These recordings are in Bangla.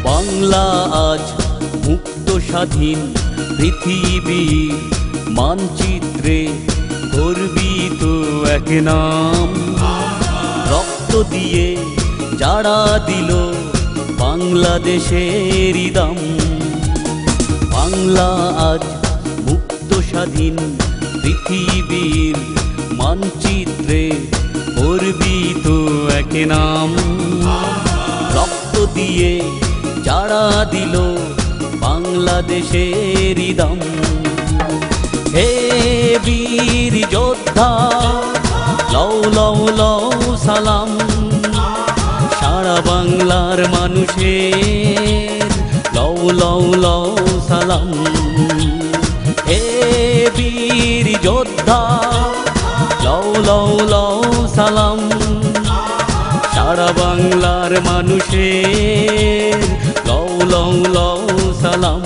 বাংলা আজ মুক্ত স্বাধীন পৃথিবীর মানচিত্রে গর্বিত এক নাম। রক্ত দিয়ে যারা দিল বাংলাদেশের দাম। বাংলা আজ মুক্ত স্বাধীন পৃথিবীর মানচিত্রে গর্বিত এক নাম। রক্ত দিয়ে যারা দিল বাংলাদেশের দাম। হে বীর যোদ্ধা লও লও লও সালাম, সারা বাংলার মানুষের লও লও লও সালাম। হে বীর যোদ্ধা লও লও লও সালাম, সারা বাংলার মানুষের লও লও লও সালাম।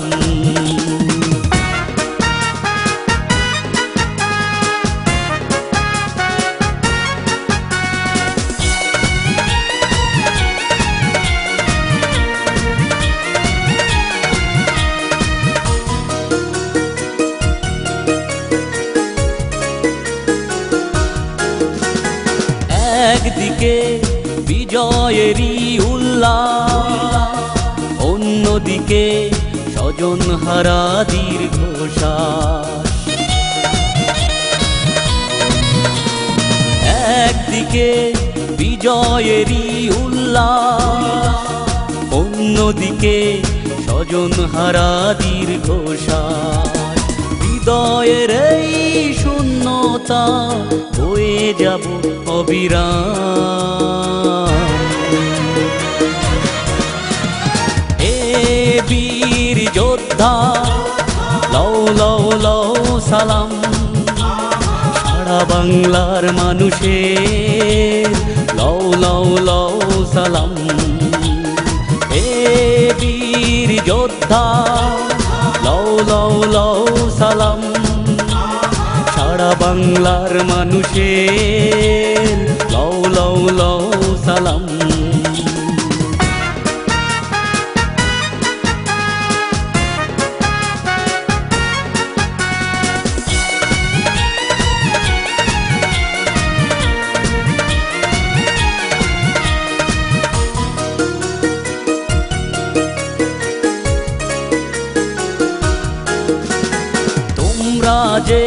একদিকে বিজয়েরই উল্লাস, অন্যদিকে স্বজন হারা দীর্ঘশ্বাস। একদিকে বিজয়েরই উল্লাস, অন্যদিকে স্বজন হারা দীর্ঘশ্বাস। হৃদয়ের এই শূন্যতা বয়ে যাব অবিরাম। হে বীর যোদ্ধা লও লও লও সালাম, সারা বাংলার মানুষের লও লও লও সালাম। হে বীর যোদ্ধা লও লও লও সালাম, সারা বাংলার মানুষের লও লও লও সালাম। তোমরা যে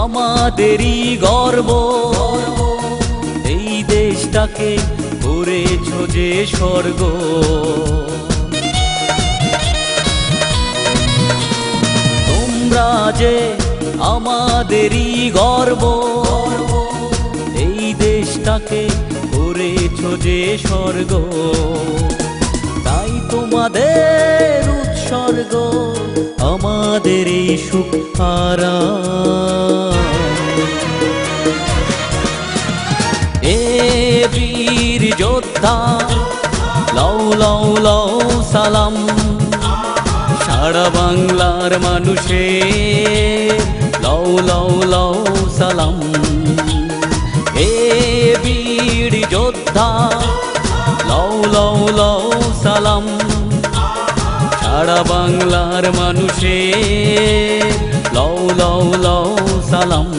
আমাদেরই গর্ব, এই দেশটাকে করেছ যে স্বর্গ। তোমরা যে আমাদেরই গর্ব, এই দেশটাকে করেছ যে স্বর্গ। তাই তোমাদের উৎসর্গ আমাদের এই সুখ আরাম। এ বীর যোদ্ধা লও লও লও সালাম, সারা বাংলার মানুষের লও লও লও সালাম। এ বীর যোদ্ধা লও লও লও সালাম, সারা বাংলার মানুষের লও লও লও সালাম।